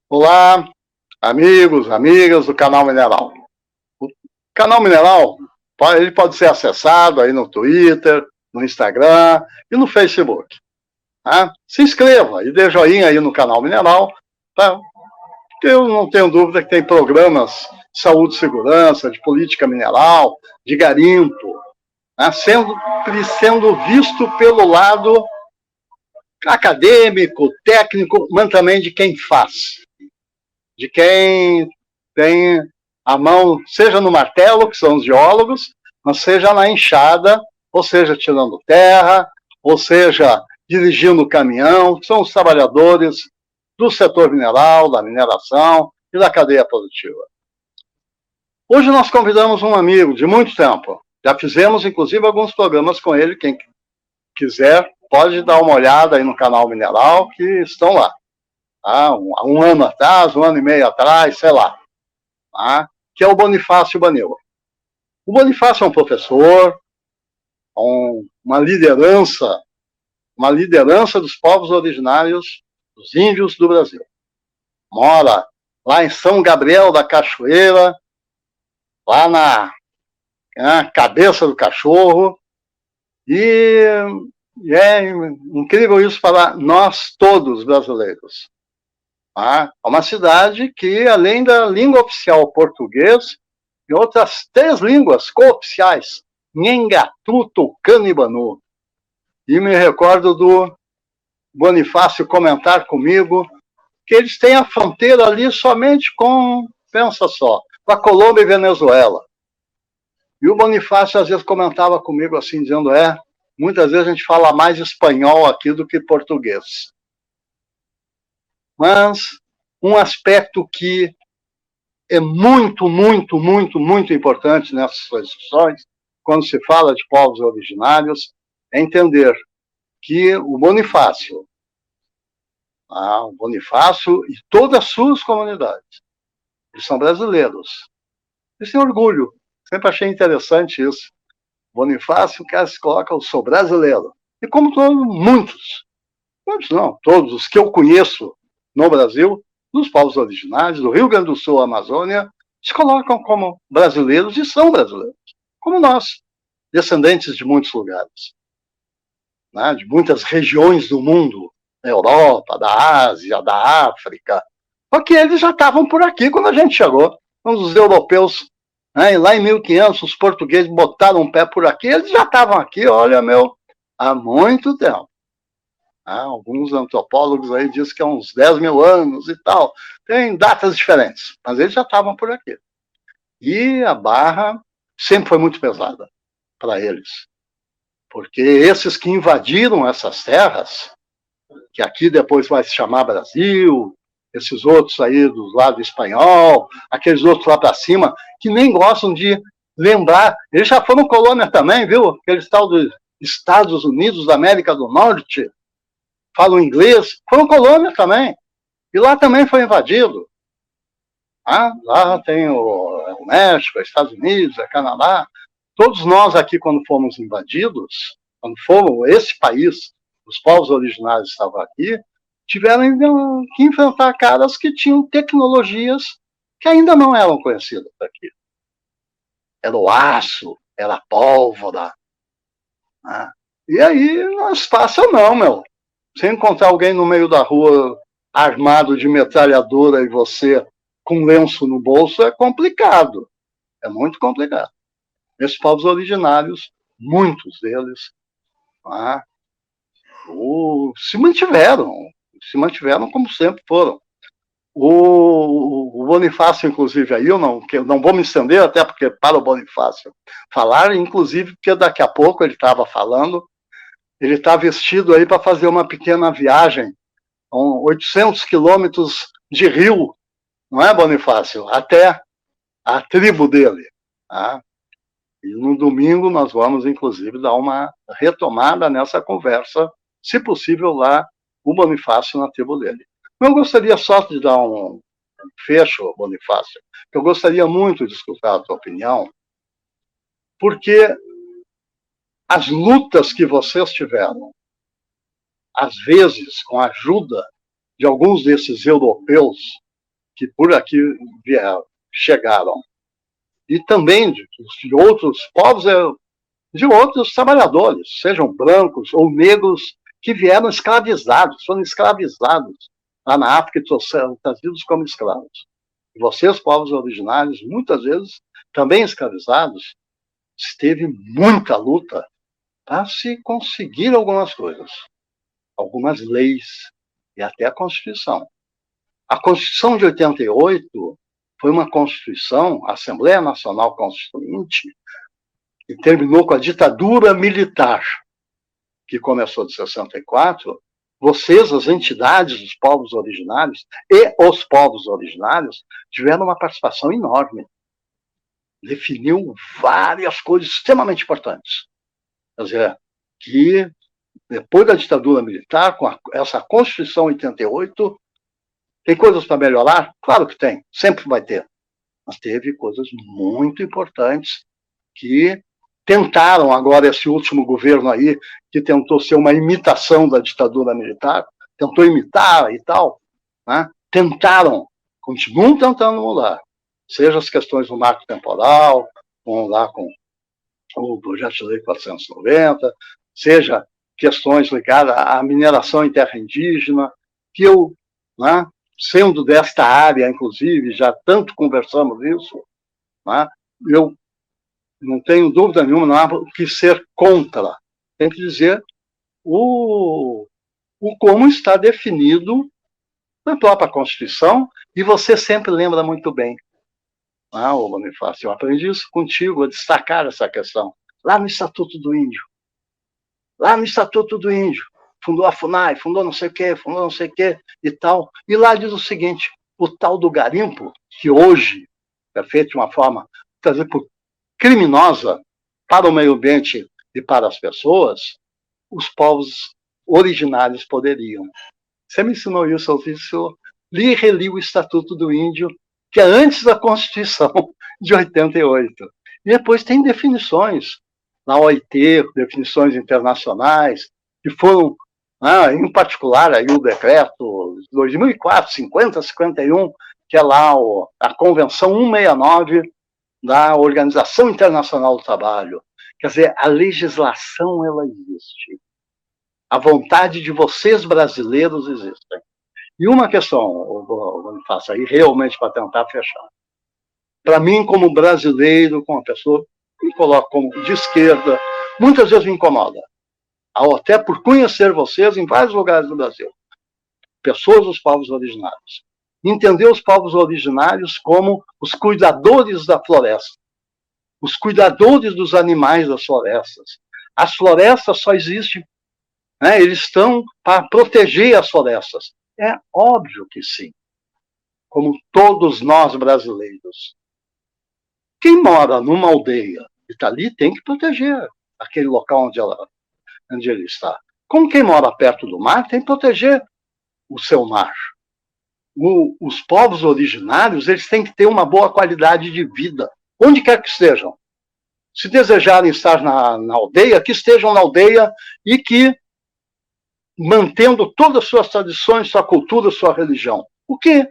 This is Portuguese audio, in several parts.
Olá, amigos, amigas do Canal Mineral. O Canal Mineral ele pode ser acessado aí no Twitter, no Instagram e no Facebook. Tá? Se inscreva e dê joinha aí no Canal Mineral, tá? Porque eu não tenho dúvida que tem programas de saúde e segurança, de política mineral, de garimpo, né? sendo visto pelo lado acadêmico, técnico, mas também de quem faz. De quem tem a mão, seja no martelo, que são os geólogos, mas seja na enxada, ou seja, tirando terra, ou seja, dirigindo o caminhão, que são os trabalhadores do setor mineral, da mineração e da cadeia produtiva. Hoje nós convidamos um amigo de muito tempo. Já fizemos, inclusive, alguns programas com ele. Quem quiser pode dar uma olhada aí no Canal Mineral, que estão lá. Um ano atrás, um ano e meio atrás, sei lá, que é o Bonifácio Banil. O Bonifácio é um professor, uma liderança dos povos originários, dos índios do Brasil. Mora lá em São Gabriel da Cachoeira, lá na cabeça do cachorro, e é incrível isso para nós todos brasileiros. É uma cidade que, além da língua oficial português, tem outras 3 línguas cooficiais, Nhengatu, Tucano e Banu. E me recordo do Bonifácio comentar comigo que eles têm a fronteira ali somente com, pensa só, com a Colômbia e Venezuela. E o Bonifácio às vezes comentava comigo assim, dizendo, muitas vezes a gente fala mais espanhol aqui do que português. Mas um aspecto que é muito, muito, muito, muito importante nessas discussões, quando se fala de povos originários, é entender que o Bonifácio e todas as suas comunidades, eles são brasileiros. Eles têm orgulho. Sempre achei interessante isso. Bonifácio, o cara se coloca, eu sou brasileiro. E como muitos não, todos os que eu conheço no Brasil, dos povos originários, do Rio Grande do Sul, Amazônia, se colocam como brasileiros e são brasileiros, como nós, descendentes de muitos lugares, de muitas regiões do mundo, da Europa, da Ásia, da África, porque eles já estavam por aqui quando a gente chegou. Quando os europeus, lá em 1500, os portugueses botaram um pé por aqui, eles já estavam aqui, olha, há muito tempo. Alguns antropólogos aí dizem que é uns 10 mil anos e tal. Tem datas diferentes, mas eles já estavam por aqui. E a barra sempre foi muito pesada para eles. Porque esses que invadiram essas terras, que aqui depois vai se chamar Brasil, esses outros aí do lado espanhol, aqueles outros lá para cima, que nem gostam de lembrar, eles já foram colônia também, viu? Aqueles tal dos Estados Unidos da América do Norte, falam inglês, foram colônia também. E lá também foi invadido. Lá tem o México, os Estados Unidos, o Canadá. Todos nós aqui, quando fomos invadidos, quando fomos esse país, os povos originários estavam aqui, tiveram que enfrentar caras que tinham tecnologias que ainda não eram conhecidas aqui. Era o aço, era a pólvora. E aí, não é fácil não, meu. Você encontrar alguém no meio da rua armado de metralhadora e você com lenço no bolso é complicado. É muito complicado. Esses povos originários, muitos deles, se mantiveram como sempre foram. O Bonifácio, inclusive, aí eu não vou me estender, até porque para o Bonifácio falar, inclusive, porque daqui a pouco ele estava falando, ele está vestido aí para fazer uma pequena viagem, 800 quilômetros de rio, não é, Bonifácio? Até a tribo dele. E no domingo nós vamos, inclusive, dar uma retomada nessa conversa, se possível, lá, o Bonifácio na tribo dele. Eu gostaria só de dar um fecho, Bonifácio, que eu gostaria muito de escutar a tua opinião, porque as lutas que vocês tiveram, às vezes com a ajuda de alguns desses europeus, que por aqui vieram, chegaram, e também de outros povos, de outros trabalhadores, sejam brancos ou negros, que vieram escravizados, foram escravizados lá na África e trouxeram, trazidos como escravos. E vocês, povos originários, muitas vezes também escravizados, teve muita luta para se conseguir algumas coisas, algumas leis e até a Constituição. A Constituição de 88 foi uma Constituição, a Assembleia Nacional Constituinte, que terminou com a ditadura militar, que começou de 64. Vocês, as entidades dos povos originários e os povos originários, tiveram uma participação enorme. Definiu várias coisas extremamente importantes. Quer dizer, que depois da ditadura militar, com essa Constituição 88, tem coisas para melhorar? Claro que tem, sempre vai ter. Mas teve coisas muito importantes que tentaram, agora esse último governo aí, que tentou ser uma imitação da ditadura militar, tentou imitar e tal, né? Tentaram, continuam tentando mudar. Seja as questões do marco temporal, vamos lá com o projeto de lei 490, seja questões ligadas à mineração em terra indígena, que eu, né, sendo desta área, inclusive, já tanto conversamos isso, né, eu não tenho dúvida nenhuma, não há o que ser contra. Tem que dizer o como está definido na própria Constituição, e você sempre lembra muito bem. Ô Bonifácio, eu aprendi isso contigo, a destacar essa questão. Lá no Estatuto do Índio. Lá no Estatuto do Índio. Fundou a FUNAI, fundou não sei o quê, fundou não sei o quê e tal. E lá diz o seguinte, o tal do garimpo, que hoje é feito de uma forma, quer dizer, criminosa para o meio ambiente e para as pessoas, os povos originários poderiam. Você me ensinou isso, eu li e reli o Estatuto do Índio, que é antes da Constituição de 88. E depois tem definições na OIT, definições internacionais, que foram, em particular, aí o decreto 2004, 5051, que é lá a Convenção 169 da Organização Internacional do Trabalho. Quer dizer, a legislação, ela existe. A vontade de vocês brasileiros existe. E uma questão, Bonifácio, aí realmente para tentar fechar. Para mim, como brasileiro, como uma pessoa que me coloca como de esquerda, muitas vezes me incomoda. Até por conhecer vocês em vários lugares do Brasil. Pessoas dos povos originários. Entender os povos originários como os cuidadores da floresta. Os cuidadores dos animais das florestas. As florestas só existem, eles estão para proteger as florestas. É óbvio que sim. Como todos nós brasileiros. Quem mora numa aldeia e está ali tem que proteger aquele local onde ele está. Como quem mora perto do mar tem que proteger o seu mar. Os povos originários, eles têm que ter uma boa qualidade de vida, onde quer que estejam. Se desejarem estar na aldeia, que estejam na aldeia e que mantendo todas as suas tradições, sua cultura, sua religião. O que?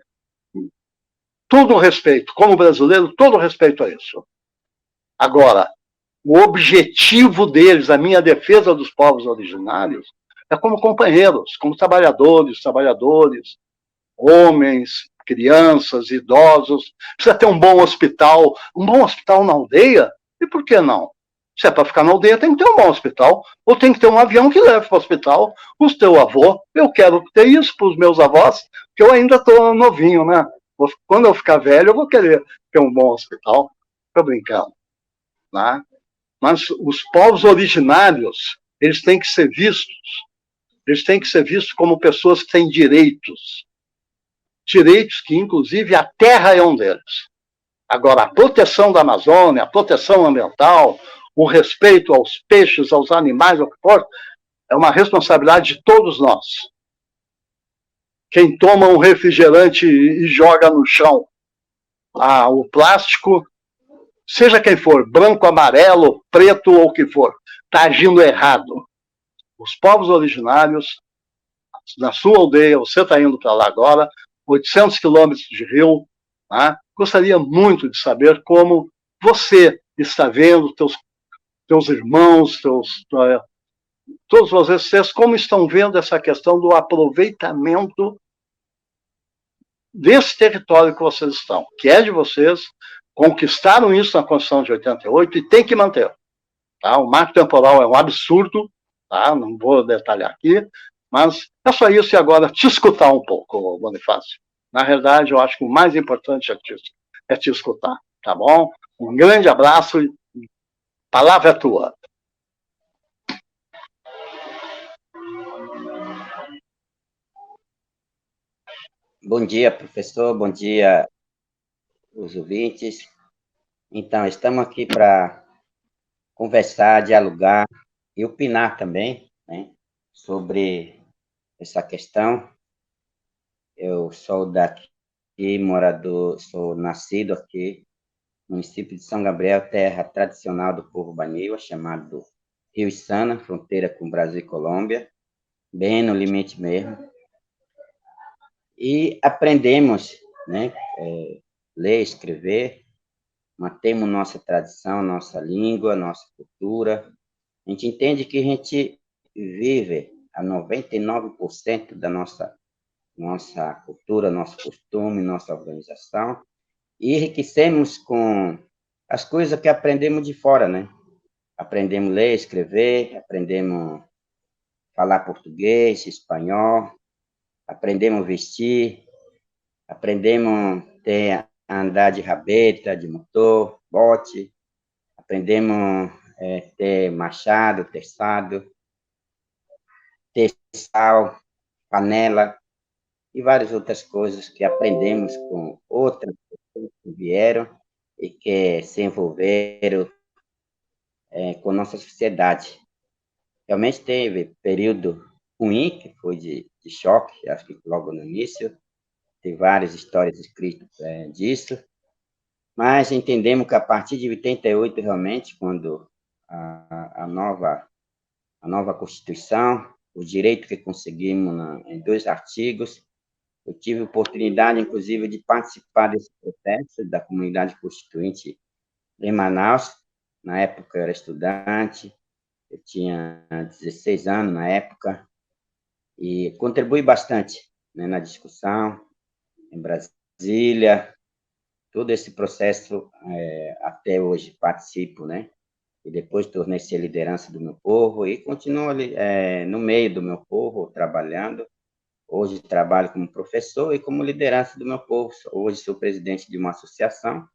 Todo o respeito, como brasileiro, todo o respeito a isso. Agora, o objetivo deles, a minha defesa dos povos originários, é como companheiros, como trabalhadores, homens, crianças, idosos. Precisa ter um bom hospital na aldeia, e por que não? Se é para ficar na aldeia, tem que ter um bom hospital, ou tem que ter um avião que leve para o hospital o teu avô. Eu quero ter isso para os meus avós, porque eu ainda estou novinho, né? Quando eu ficar velho, eu vou querer ter um bom hospital. Estou brincando. Né? Mas os povos originários, eles têm que ser vistos. Eles têm que ser vistos como pessoas que têm direitos. Direitos que, inclusive, a terra é um deles. Agora, a proteção da Amazônia, a proteção ambiental, o respeito aos peixes, aos animais, ao que for, é uma responsabilidade de todos nós. Quem toma um refrigerante e joga no chão o plástico, seja quem for, branco, amarelo, preto ou o que for, está agindo errado. Os povos originários, na sua aldeia, você está indo para lá agora, 800 quilômetros de rio. Tá? Gostaria muito de saber como você está vendo, teus irmãos, todos vocês, como estão vendo essa questão do aproveitamento desse território que vocês estão, que é de vocês, conquistaram isso na Constituição de 88 e tem que manter. Tá? O marco temporal é um absurdo, tá? Não vou detalhar aqui, mas é só isso e agora te escutar um pouco, Bonifácio. Na realidade, eu acho que o mais importante é te escutar, tá bom? Um grande abraço e a palavra é tua. Bom dia, professor. Bom dia, os ouvintes. Então, estamos aqui para conversar, dialogar e opinar também, né, sobre essa questão. Eu sou daqui, morador, sou nascido aqui, no município de São Gabriel, terra tradicional do povo Baniwa, chamado Rio Içana, fronteira com Brasil e Colômbia, bem no limite mesmo. E aprendemos, né, ler, escrever, mantemos nossa tradição, nossa língua, nossa cultura. A gente entende que a gente vive a 99% da nossa cultura, nosso costume, nossa organização, e enriquecemos com as coisas que aprendemos de fora, né? Aprendemos a ler, escrever, aprendemos a falar português, espanhol, aprendemos a vestir, aprendemos a andar de rabeta, de motor, bote, aprendemos ter machado, teçado, ter sal, panela e várias outras coisas que aprendemos com outras pessoas que vieram e que se envolveram com nossa sociedade. Realmente teve período ruim, que foi de choque, acho que logo no início, tem várias histórias escritas disso, mas entendemos que a partir de 88, realmente, quando a nova Constituição, o direito que conseguimos em 2 artigos, eu tive a oportunidade, inclusive, de participar desse processo da comunidade constituinte em Manaus. Na época, eu era estudante, eu tinha 16 anos na época, e contribuí bastante, né, na discussão, em Brasília, todo esse processo, até hoje participo, né? E depois tornei-se a liderança do meu povo e continuo ali, no meio do meu povo, trabalhando. Hoje trabalho como professor e como liderança do meu povo. Hoje sou presidente de uma associação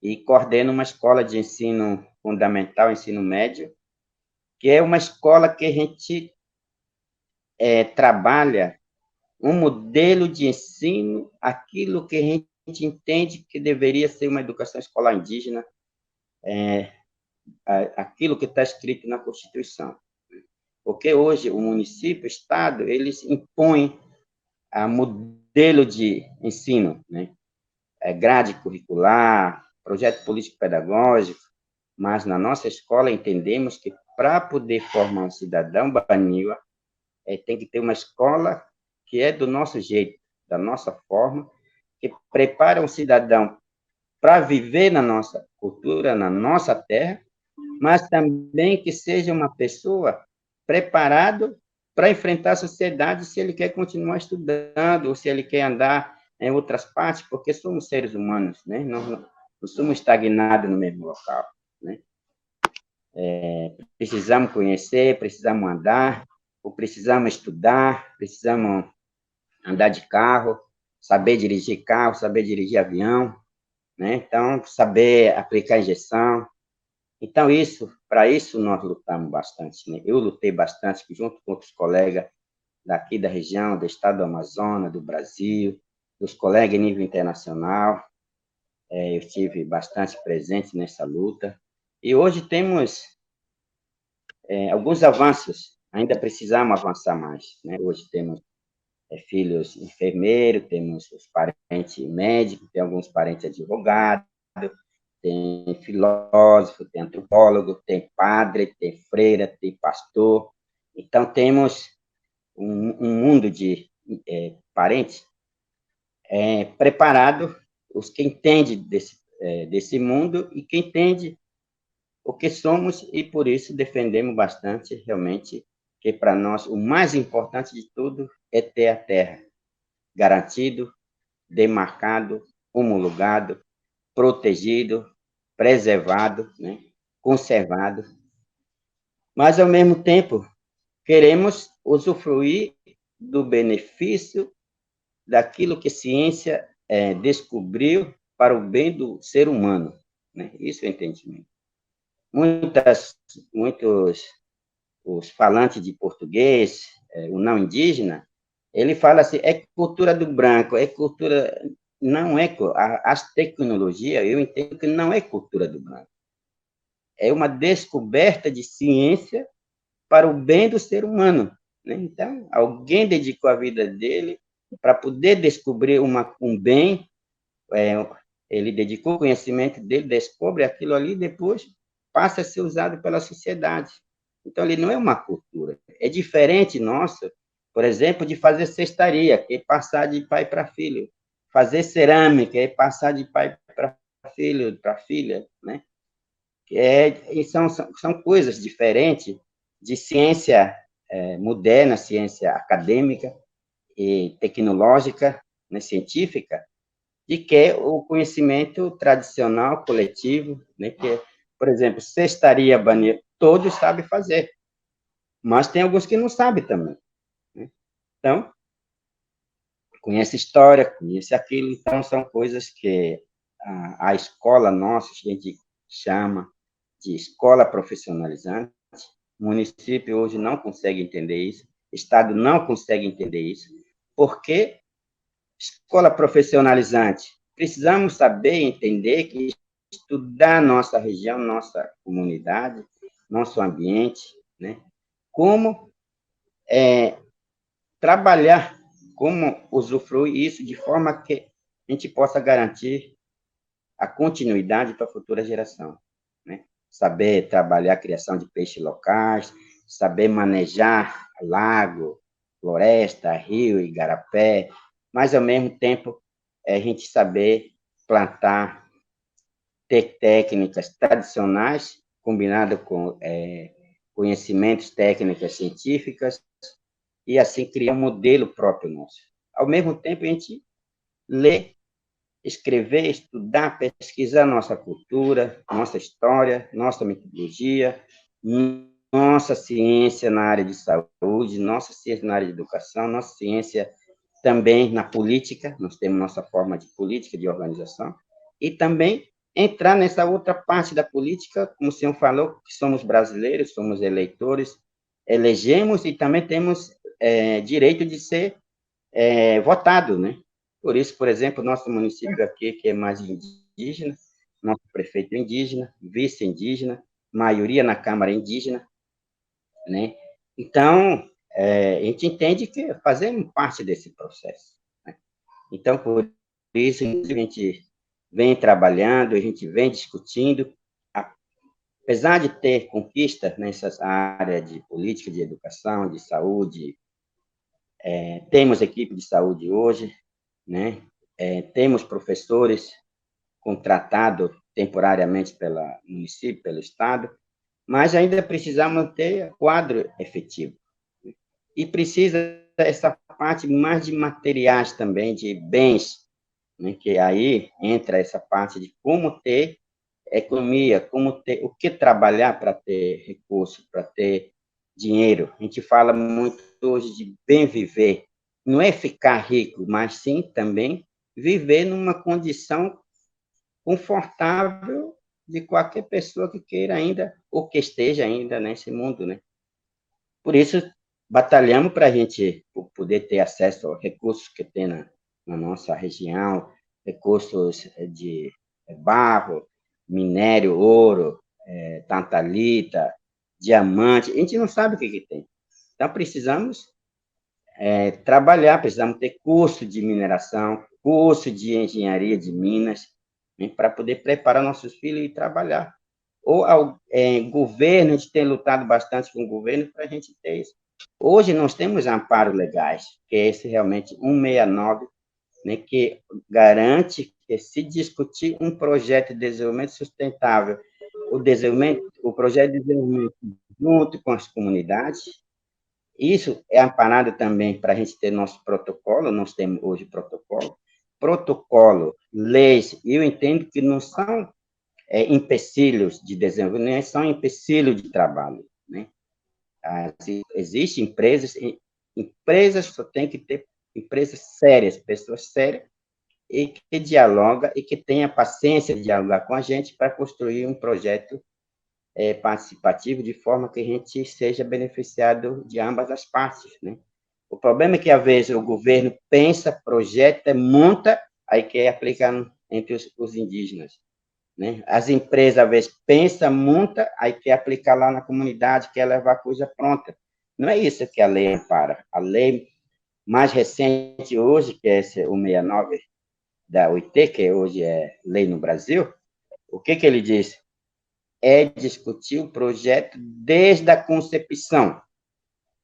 e coordeno uma escola de ensino fundamental, ensino médio, que é uma escola que a gente trabalha um modelo de ensino, aquilo que a gente entende que deveria ser uma educação escolar indígena, aquilo que está escrito na Constituição. Porque hoje o município, o Estado, eles impõem a modelo de ensino, né? Grade curricular, projeto político-pedagógico, mas na nossa escola entendemos que para poder formar um cidadão baniwa, tem que ter uma escola que é do nosso jeito, da nossa forma, que prepara um cidadão para viver na nossa cultura, na nossa terra, mas também que seja uma pessoa preparado para enfrentar a sociedade se ele quer continuar estudando ou se ele quer andar em outras partes, porque somos seres humanos, né? Não somos estagnados no mesmo local, né? Precisamos conhecer, precisamos andar, ou precisamos estudar, precisamos andar de carro, saber dirigir avião, né? Então, saber aplicar injeção. Então, para isso nós lutamos bastante, né? Eu lutei bastante junto com outros colegas daqui da região, do estado do Amazonas, do Brasil, dos colegas em nível internacional. Eu estive bastante presente nessa luta. E hoje temos alguns avanços, ainda precisamos avançar mais, né? Hoje temos filhos enfermeiros, temos os parentes médicos, tem alguns parentes advogados, tem filósofo, tem antropólogo, tem padre, tem freira, tem pastor. Então, temos um mundo de parentes preparado os que entendem desse mundo e que entende o que somos, e por isso defendemos bastante, realmente, que para nós o mais importante de tudo é ter a terra garantido, demarcado, homologado, protegido, preservado, né, conservado, mas, ao mesmo tempo, queremos usufruir do benefício daquilo que a ciência descobriu para o bem do ser humano, né? Isso é o entendimento. Muitos os falantes de português, o não indígena, ele fala assim, é cultura do branco, é cultura... Não é... As tecnologias, eu entendo que não é cultura do branco. É uma descoberta de ciência para o bem do ser humano, né? Então, alguém dedicou a vida dele para poder descobrir um bem, ele dedicou o conhecimento dele, descobre aquilo ali, depois passa a ser usado pela sociedade. Então, ele não é uma cultura. É diferente nossa, por exemplo, de fazer cestaria, que é passar de pai para filho. Fazer cerâmica, é passar de pai para filho, para filha, né? São coisas diferentes de ciência moderna, ciência acadêmica e tecnológica, né, científica, de que é o conhecimento tradicional, coletivo, né, que, por exemplo, cestaria, banheiro, todos sabem fazer, mas tem alguns que não sabem também, né? Então, conhece história, conhece aquilo, então são coisas que a escola nossa, a gente chama de escola profissionalizante. O município hoje não consegue entender isso, o Estado não consegue entender isso, porque escola profissionalizante, precisamos saber entender que estudar nossa região, nossa comunidade, nosso ambiente, né? Como trabalhar, como usufruir isso de forma que a gente possa garantir a continuidade para a futura geração, né? Saber trabalhar a criação de peixes locais, saber manejar lago, floresta, rio, igarapé, mas, ao mesmo tempo, a gente saber plantar, ter técnicas tradicionais, combinado com conhecimentos, técnicas científicas, e assim criar um modelo próprio nosso. Ao mesmo tempo, a gente lê, escrever, estudar, pesquisar nossa cultura, nossa história, nossa mitologia, nossa ciência na área de saúde, nossa ciência na área de educação, nossa ciência também na política, nós temos nossa forma de política, de organização, e também entrar nessa outra parte da política, como o senhor falou, que somos brasileiros, somos eleitores, elegemos e também temos direito de ser votado, né? Por isso, por exemplo, nosso município aqui, que é mais indígena, nosso prefeito é indígena, vice indígena, maioria na Câmara indígena, né? Então, a gente entende que fazemos parte desse processo, né? Então, por isso, a gente vem trabalhando, a gente vem discutindo, apesar de ter conquistas nessas áreas de política, de educação, de saúde, temos equipe de saúde hoje, né? Temos professores contratados temporariamente pelo município, pelo Estado, mas ainda precisamos ter quadro efetivo. E precisa essa parte mais de materiais também, de bens, né? Que aí entra essa parte de como ter economia, como ter, o que trabalhar para ter recurso, para ter dinheiro. A gente fala muito hoje de bem viver. Não é ficar rico, mas sim também viver numa condição confortável de qualquer pessoa que queira ainda, ou que esteja ainda nesse mundo, né? Por isso, batalhamos para a gente poder ter acesso aos recursos que tem na nossa região, recursos de barro, minério, ouro, tantalita, diamante, a gente não sabe o que tem. Então, precisamos trabalhar, precisamos ter curso de mineração, curso de engenharia de minas, né, para poder preparar nossos filhos e trabalhar. Ou governo, a gente tem lutado bastante com o governo para a gente ter isso. Hoje nós temos amparos legais, que é esse realmente 169, né, que garante que, se discutir um projeto de desenvolvimento sustentável, o projeto de desenvolvimento junto com as comunidades, isso é amparado também para a gente ter nosso protocolo, nós temos hoje protocolo, leis, e eu entendo que não são empecilhos de desenvolvimento, são empecilhos de trabalho, né? Existem empresas só tem que ter empresas sérias, pessoas sérias, e que dialoga e que tenha paciência de dialogar com a gente para construir um projeto participativo, de forma que a gente seja beneficiado de ambas as partes, né? O problema é que, às vezes, o governo pensa, projeta, monta, aí quer aplicar entre os indígenas, né? As empresas, às vezes, pensam, monta, aí quer aplicar lá na comunidade, quer levar a coisa pronta. Não é isso que a lei ampara. A lei mais recente hoje, que é o 69 da OIT, que hoje é lei no Brasil, o que ele diz? É discutir o projeto desde a concepção.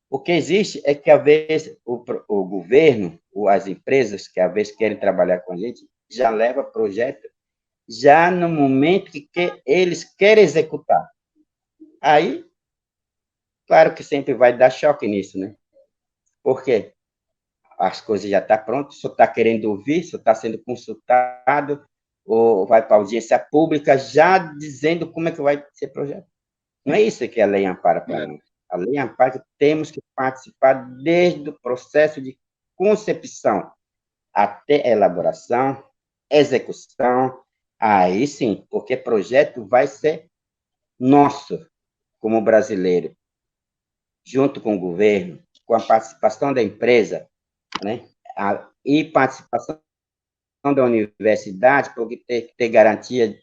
O que existe é que, às vezes, o governo, ou as empresas que, às vezes, querem trabalhar com a gente, já leva projeto já no momento que eles querem executar. Aí, claro que sempre vai dar choque nisso, né? Porque as coisas já estão prontas, só está querendo ouvir, só está sendo consultado, ou vai para a audiência pública já dizendo como é que vai ser o projeto. Não é isso que a lei ampara para nós. A lei ampara que temos que participar desde o processo de concepção até elaboração, execução, aí sim, porque projeto vai ser nosso, como brasileiro, junto com o governo, com a participação da empresa, né? E participação da universidade, porque tem que ter garantia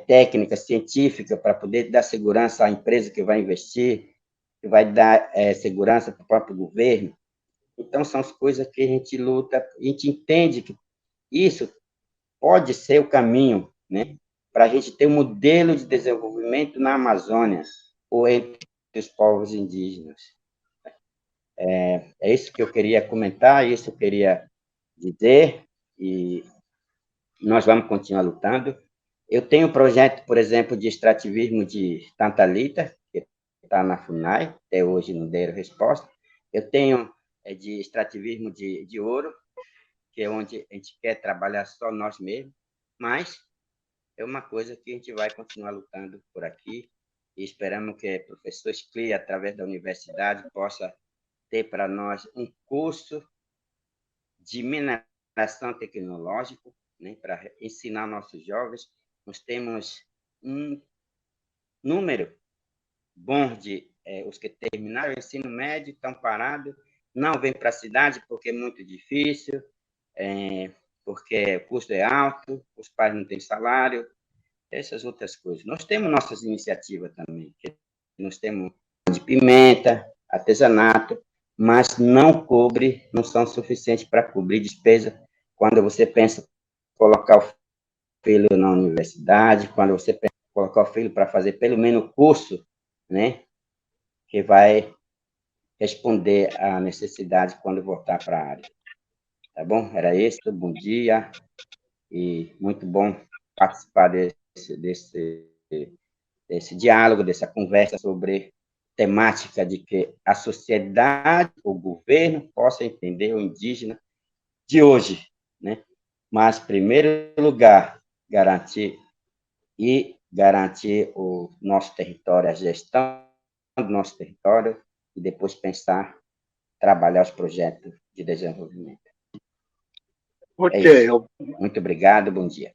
técnica, científica, para poder dar segurança à empresa que vai investir, que vai dar segurança para o próprio governo. Então, são as coisas que a gente luta, a gente entende que isso pode ser o caminho, né, para a gente ter um modelo de desenvolvimento na Amazônia, ou entre os povos indígenas. É isso que eu queria comentar, isso eu queria dizer, e nós vamos continuar lutando. Eu tenho um projeto, por exemplo, de extrativismo de tantalita, que está na FUNAI, até hoje não deram resposta. Eu tenho de extrativismo de ouro, que é onde a gente quer trabalhar só nós mesmos, mas é uma coisa que a gente vai continuar lutando por aqui, e esperamos que o professor Scli, através da universidade, possa ter para nós um curso de mineração tecnológica, né, para ensinar nossos jovens. Nós temos um número bom de os que terminaram o ensino médio, estão parados, não vêm para a cidade porque é muito difícil, porque o custo é alto, os pais não têm salário, essas outras coisas. Nós temos nossas iniciativas também, nós temos de pimenta, artesanato, mas não são suficientes para cobrir despesa quando você pensa colocar o filho na universidade, quando você pensa colocar o filho para fazer pelo menos curso, né, que vai responder à necessidade quando voltar para a área. Tá bom? Era isso, bom dia, e muito bom participar desse diálogo, dessa conversa sobre temática de que a sociedade, o governo, possa entender o indígena de hoje, né? Mas, em primeiro lugar, garantir o nosso território, a gestão do nosso território, e depois pensar, trabalhar os projetos de desenvolvimento. Ok. É isso. Muito obrigado, bom dia.